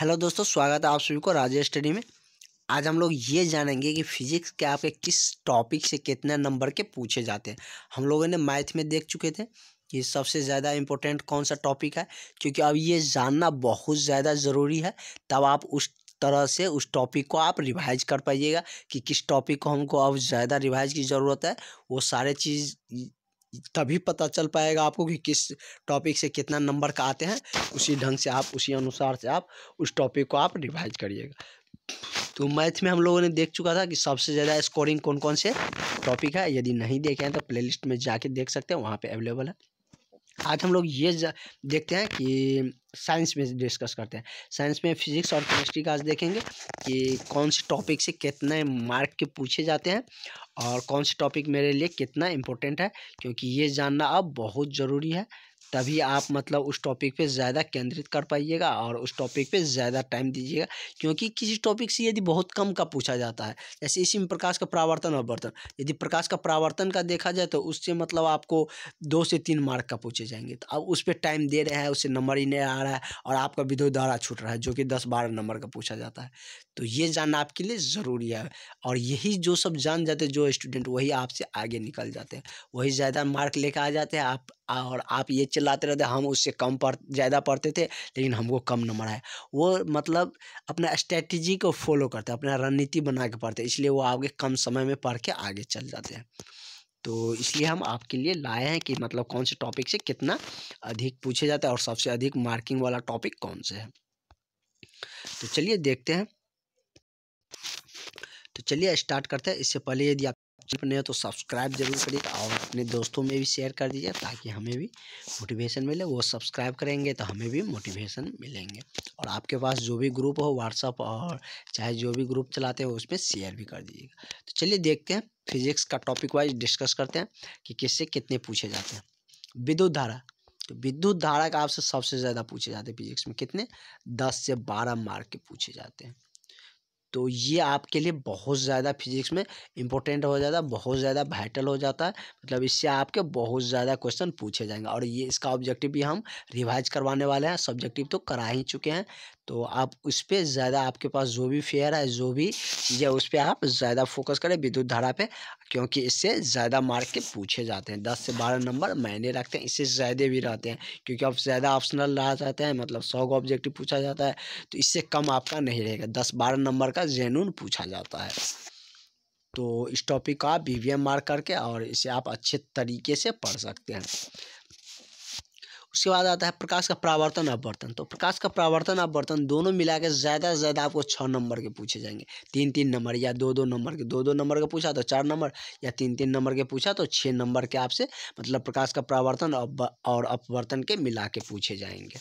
Hello दोस्तों, स्वागत है आप सभी को राजेश स्टडी में। आज हम लोग ये जानेंगे कि फिजिक्स के आपके किस टॉपिक से कितने नंबर के पूछे जाते हैं। हम लोगों ने मैथ में देख चुके थे कि सबसे ज़्यादा इम्पोर्टेंट कौन सा टॉपिक है, क्योंकि अब ये जानना बहुत ज़्यादा ज़रूरी है। तब आप उस तरह से उस टॉपिक को आप रिवाइज कर पाइएगा कि किस टॉपिक को हमको अब ज़्यादा रिवाइज की ज़रूरत है। वो सारे चीज़ तभी पता चल पाएगा आपको कि किस टॉपिक से कितना नंबर का आते हैं। उसी ढंग से आप उसी अनुसार से आप उस टॉपिक को आप रिवाइज करिएगा। तो मैथ में हम लोगों ने देख चुका था कि सबसे ज़्यादा स्कोरिंग कौन कौन से टॉपिक है। यदि नहीं देखे हैं तो प्लेलिस्ट में जाके देख सकते हैं, वहाँ पे अवेलेबल है। आज हम लोग ये देखते हैं कि साइंस में डिस्कस करते हैं। साइंस में फिजिक्स और केमिस्ट्री का आज देखेंगे कि कौन से टॉपिक से कितने मार्क के पूछे जाते हैं और कौन से टॉपिक मेरे लिए कितना इम्पोर्टेंट है, क्योंकि ये जानना अब बहुत ज़रूरी है। तभी आप मतलब उस टॉपिक पे ज़्यादा केंद्रित कर पाइएगा और उस टॉपिक पे ज़्यादा टाइम दीजिएगा। क्योंकि किसी टॉपिक से यदि बहुत कम का पूछा जाता है, जैसे इसी में प्रकाश का परावर्तन और अपवर्तन, यदि प्रकाश का परावर्तन का देखा जाए तो उससे मतलब आपको 2 से 3 मार्क का पूछे जाएंगे। तो अब उस पर टाइम दे रहे हैं, उससे नंबर ही नहीं आ रहा है और आपका विद्युत धारा छूट रहा है जो कि 10-12 नंबर का पूछा जाता है। तो ये जानना आपके लिए ज़रूरी है। और यही जो सब जान जाते हैं जो स्टूडेंट, वही आपसे आगे निकल जाते हैं, वही ज़्यादा मार्क लेकर आ जाते हैं। आप ये चिल्लाते रहते हैं हम उससे कम ज़्यादा पढ़ते थे लेकिन हमको कम नंबर आया। वो मतलब अपना स्ट्रेटजी को फॉलो करते हैं, अपना रणनीति बना के पढ़ते हैं, इसलिए वो आगे कम समय में पढ़ के आगे चल जाते हैं। तो इसलिए हम आपके लिए लाए हैं कि मतलब कौन से टॉपिक से कितना अधिक पूछे जाता है और सबसे अधिक मार्किंग वाला टॉपिक कौन से है। तो चलिए देखते हैं। तो चलिए स्टार्ट करते हैं। इससे पहले यदि आप चैनल पर नए हो तो सब्सक्राइब जरूर करिएगा और अपने दोस्तों में भी शेयर कर दीजिए ताकि हमें भी मोटिवेशन मिले। वो सब्सक्राइब करेंगे तो हमें भी मोटिवेशन मिलेंगे। और आपके पास जो भी ग्रुप हो, व्हाट्सअप और चाहे जो भी ग्रुप चलाते हो, उसमें शेयर भी कर दीजिएगा। तो चलिए देखते हैं, फिजिक्स का टॉपिक वाइज डिस्कस करते हैं कि किससे कितने पूछे जाते हैं। विद्युत धारा। तो विद्युत धारा का आपसे सबसे ज़्यादा पूछे जाते हैं फिजिक्स में। कितने? 10 से 12 मार्क के पूछे जाते हैं। तो ये आपके लिए बहुत ज़्यादा फिजिक्स में इम्पोर्टेंट हो जाता है, बहुत ज़्यादा वाइटल हो जाता है। मतलब इससे आपके बहुत ज़्यादा क्वेश्चन पूछे जाएंगे और ये इसका ऑब्जेक्टिव भी हम रिवाइज करवाने वाले हैं। सब्जेक्टिव तो करा ही चुके हैं, तो आप उस पर ज़्यादा, आपके पास जो भी फेयर है, जो भी चीज़ें, उस पर आप ज़्यादा फोकस करें विद्युत धारा पे, क्योंकि इससे ज़्यादा मार्क के पूछे जाते हैं। 10 से 12 नंबर मायने रखते हैं, इससे ज़्यादा भी रहते हैं क्योंकि अब ज़्यादा ऑप्शनल रहा जाते हैं, मतलब 100 का ऑब्जेक्टिव पूछा जाता है, तो इससे कम आपका नहीं रहेगा। 10-12 नंबर का जेन्युइन पूछा जाता है। तो इस टॉपिक का आप वीवीएम मार्क करके और इसे आप अच्छे तरीके से पढ़ सकते हैं। उसके बाद आता है प्रकाश का परावर्तन अपवर्तन। तो प्रकाश का परावर्तन अपवर्तन दोनों मिला के ज़्यादा से ज़्यादा आपको 6 नंबर के पूछे जाएंगे। 3-3 नंबर या 2-2 नंबर के। 2-2 नंबर का पूछा तो 4 नंबर, या 3-3 नंबर के पूछा तो 6 नंबर के आपसे मतलब प्रकाश का परावर्तन और अपवर्तन के मिला के पूछे जाएंगे।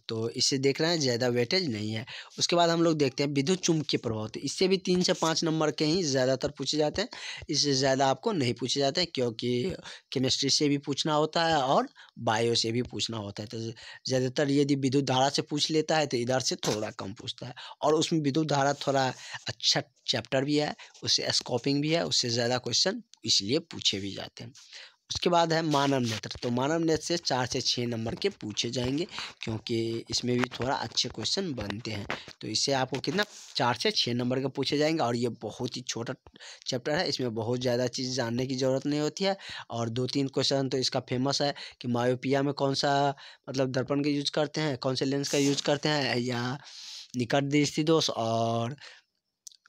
तो इससे देख रहे हैं ज़्यादा वेटेज नहीं है। उसके बाद हम लोग देखते हैं विद्युत चुम्बकीय प्रभाव। तो इससे भी 3 से 5 नंबर के ही ज़्यादातर पूछे जाते हैं, इससे ज़्यादा आपको नहीं पूछे जाते हैं, क्योंकि केमिस्ट्री से भी पूछना होता है और बायो से भी पूछना होता है। तो ज़्यादातर यदि विद्युत धारा से पूछ लेता है तो इधर से थोड़ा कम पूछता है, और उसमें विद्युत धारा थोड़ा अच्छा चैप्टर भी है, उससे स्कोपिंग भी है, उससे ज़्यादा क्वेश्चन इसलिए पूछे भी जाते हैं। उसके बाद है मानव नेत्र। तो मानव नेत्र से 4 से 6 नंबर के पूछे जाएंगे, क्योंकि इसमें भी थोड़ा अच्छे क्वेश्चन बनते हैं। तो इससे आपको कितना 4 से 6 नंबर के पूछे जाएंगे, और ये बहुत ही छोटा चैप्टर है, इसमें बहुत ज़्यादा चीज़ जानने की ज़रूरत नहीं होती है। और 2-3 क्वेश्चन तो इसका फेमस है कि मायोपिया में कौन सा मतलब दर्पण का यूज करते हैं, कौन से लेंस का यूज करते हैं, या निकट दृष्टि दोष और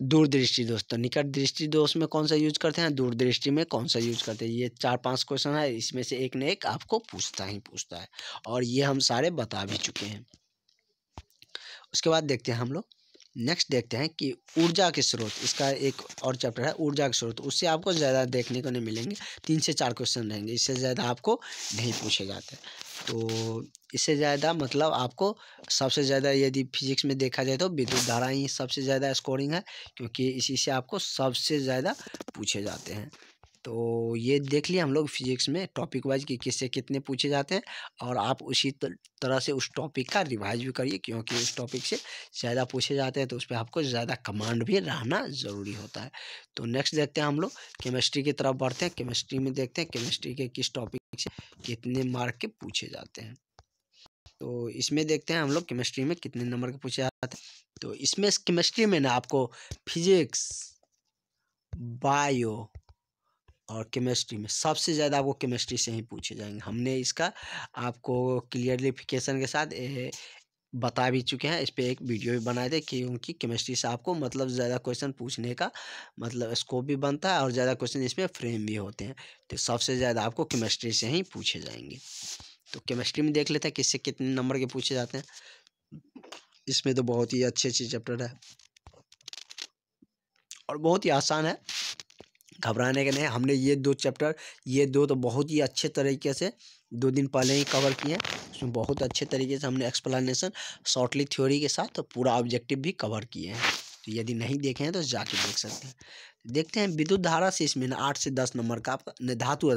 दूरदृष्टि दोष। तो निकट दृष्टि दोष में कौन सा यूज करते हैं, दूरदृष्टि में कौन सा यूज करते हैं। ये 4-5 क्वेश्चन है, इसमें से एक न एक आपको पूछता ही पूछता है, और ये हम सारे बता भी चुके हैं। उसके बाद देखते हैं हम लोग, नेक्स्ट देखते हैं कि ऊर्जा के स्रोत। इसका एक और चैप्टर है ऊर्जा के स्रोत। उससे आपको ज़्यादा देखने को नहीं मिलेंगे, 3 से 4 क्वेश्चन रहेंगे, इससे ज़्यादा आपको नहीं पूछे जाते। तो इससे ज़्यादा मतलब आपको सबसे ज़्यादा यदि फिजिक्स में देखा जाए तो विद्युत धारा ही सबसे ज़्यादा स्कोरिंग है, क्योंकि इसी से आपको सबसे ज़्यादा पूछे जाते हैं। तो ये देख लिया हम लोग फिजिक्स में टॉपिक वाइज कि किससे कितने पूछे जाते हैं, और आप उसी तरह से उस टॉपिक का रिवाइज भी करिए, क्योंकि उस टॉपिक से ज़्यादा पूछे जाते हैं तो उस पर आपको ज़्यादा कमांड भी रहना ज़रूरी होता है। तो नेक्स्ट देखते हैं हम लोग केमिस्ट्री की तरफ बढ़ते हैं। केमिस्ट्री में देखते हैं केमिस्ट्री के किस टॉपिक से कितने मार्क के पूछे जाते हैं। तो इसमें देखते हैं हम लोग केमिस्ट्री में कितने नंबर के पूछे जाते हैं। तो इसमें केमिस्ट्री में ना आपको फिजिक्स, बायो और केमिस्ट्री में सबसे ज़्यादा आपको केमिस्ट्री से ही पूछे जाएंगे। हमने इसका आपको क्लियरिफिकेशन के साथ बता भी चुके हैं, इस पे एक वीडियो भी बनाए थे, क्योंकि केमिस्ट्री से आपको मतलब ज़्यादा क्वेश्चन पूछने का मतलब स्कोप भी बनता है और ज़्यादा क्वेश्चन इसमें फ्रेम भी होते हैं। तो सबसे ज़्यादा आपको केमिस्ट्री से ही पूछे जाएंगे। तो केमिस्ट्री में देख लेते हैं किससे कितने नंबर के पूछे जाते हैं। इसमें तो बहुत ही अच्छे चैप्टर है और बहुत ही आसान है, घबराने के नहीं। हमने ये 2 चैप्टर, ये 2 तो बहुत ही अच्छे तरीके से 2 दिन पहले ही कवर किए हैं। उसमें बहुत अच्छे तरीके से हमने एक्सप्लेनेशन शॉर्टली थ्योरी के साथ तो पूरा ऑब्जेक्टिव भी कवर किए हैं। तो यदि नहीं देखे हैं तो जाके देख सकते हैं। देखते हैं विद्युत धारा से इसमें ना 8 से 10 नंबर का आपका धातु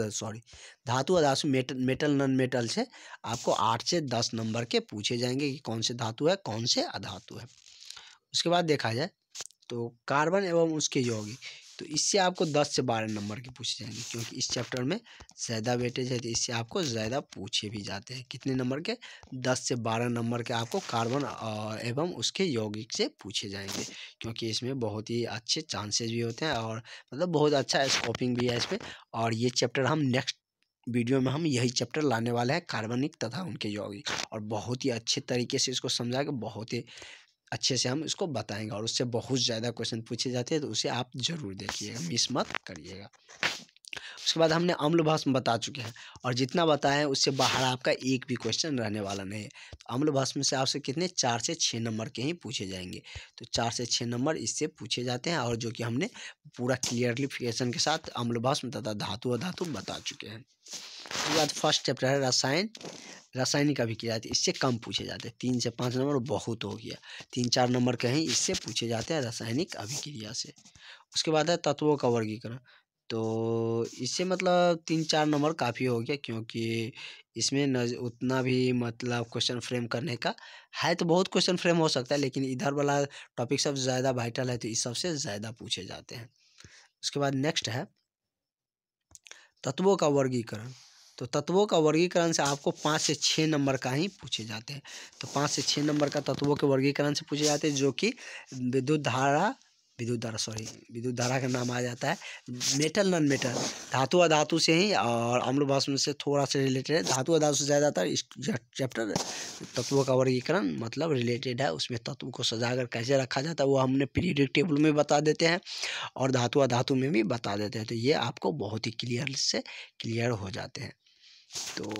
अधातु मेटल नॉन मेटल से आपको 8 से 10 नंबर के पूछे जाएंगे कि कौन से धातु है कौन से अधातु है। उसके बाद देखा जाए तो कार्बन एवं उसके यौगिक, तो इससे आपको 10 से 12 नंबर के पूछे जाएंगे, क्योंकि इस चैप्टर में ज़्यादा वेटेज है तो इससे आपको ज़्यादा पूछे भी जाते हैं। कितने नंबर के? 10 से 12 नंबर के आपको कार्बन एवं उसके यौगिक से पूछे जाएंगे, क्योंकि इसमें बहुत ही अच्छे चांसेस भी होते हैं और मतलब बहुत अच्छा स्कोपिंग भी है इस पर। और ये चैप्टर हम नेक्स्ट वीडियो में हम यही चैप्टर लाने वाले हैं, कार्बनिक तथा उनके यौगिक, और बहुत ही अच्छे तरीके से इसको समझा के बहुत ही अच्छे से हम इसको बताएंगे और उससे बहुत ज़्यादा क्वेश्चन पूछे जाते हैं। तो उसे आप ज़रूर देखिएगा, मिस मत करिएगा। उसके बाद हमने अम्ल भस्म बता चुके हैं और जितना बताए हैं उससे बाहर आपका एक भी क्वेश्चन रहने वाला नहीं है। तो अम्ल भस्म से आपसे कितने 4 से 6 नंबर के ही पूछे जाएंगे। तो 4 से 6 नंबर इससे पूछे जाते हैं और जो कि हमने पूरा क्लियरलिफिकेशन के साथ अम्ल भस्म तथा धातु अधातु बता चुके हैं। उसके बाद फर्स्ट चैप्टर है रासायनिक अभिक्रिया, इससे कम पूछे जाते हैं। 3 से 5 नंबर बहुत हो गया, 3-4 नंबर के ही इससे पूछे जाते हैं रासायनिक अभिक्रिया से। उसके बाद है तत्वों का वर्गीकरण, तो इससे मतलब 3-4 नंबर काफ़ी हो गया, क्योंकि इसमें न उतना भी मतलब क्वेश्चन फ्रेम करने का है। तो बहुत क्वेश्चन फ्रेम हो सकता है, लेकिन इधर वाला टॉपिक सब ज़्यादा वाइटल है तो इस सबसे ज़्यादा पूछे जाते हैं। उसके बाद नेक्स्ट है तत्वों का वर्गीकरण, तो तत्वों का वर्गीकरण से आपको 5 से 6 नंबर का ही पूछे जाते हैं। तो 5 से 6 नंबर का तत्वों के वर्गीकरण से पूछे जाते हैं, जो कि विद्युत धारा का नाम आ जाता है मेटल नॉन मेटल, धातु अधातु से ही, और अम्ल भस्म से थोड़ा सा रिलेटेड है। धातु अधातु से ज़्यादातर इस चैप्टर तत्वों का वर्गीकरण मतलब रिलेटेड है। उसमें तत्व को सजाकर कैसे रखा जाता है वो हमने पीरियोडिक टेबल में बता देते हैं और धातु अधातु में भी बता देते हैं। तो ये आपको बहुत ही क्लियर हो जाते हैं। तो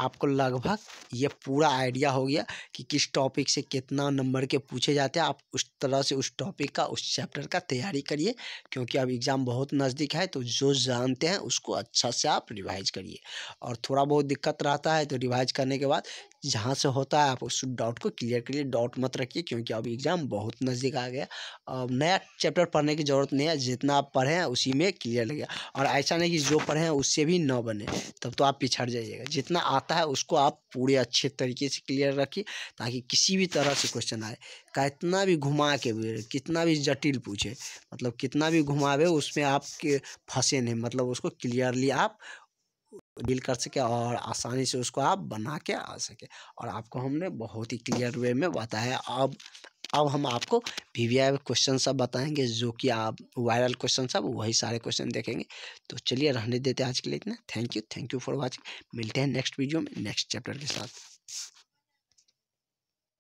आपको लगभग ये पूरा आइडिया हो गया कि किस टॉपिक से कितना नंबर के पूछे जाते हैं। आप उस तरह से उस टॉपिक का उस चैप्टर का तैयारी करिए, क्योंकि अब एग्ज़ाम बहुत नज़दीक है। तो जो जानते हैं उसको अच्छा से आप रिवाइज करिए, और थोड़ा बहुत दिक्कत रहता है तो रिवाइज करने के बाद जहाँ से होता है आप उस डाउट को क्लियर करिए। डाउट मत रखिए, क्योंकि अब एग्ज़ाम बहुत नज़दीक आ गया। अब नया चैप्टर पढ़ने की ज़रूरत नहीं है, जितना आप पढ़े हैं उसी में क्लियर लगेगा। और ऐसा नहीं कि जो पढ़े हैं उससे भी ना बने, तब तो आप पिछड़ जाइएगा। जितना आता है उसको आप पूरे अच्छे तरीके से क्लियर रखिए, ताकि किसी भी तरह से क्वेश्चन आए, कितना भी घुमा के कितना भी जटिल पूछे, मतलब कितना भी घुमावे, उसमें आप फंसे नहीं, मतलब उसको क्लियरली आप डील कर सके और आसानी से उसको आप बना के आ सके। और आपको हमने बहुत ही क्लियर वे में बताया। अब हम आपको वीवीआई क्वेश्चन सब बताएंगे, जो कि आप वायरल क्वेश्चन सब वही सारे क्वेश्चन देखेंगे। तो चलिए रहने देते हैं आज के लिए इतना। Thank you for watching. मिलते हैं नेक्स्ट वीडियो में नेक्स्ट चैप्टर के साथ।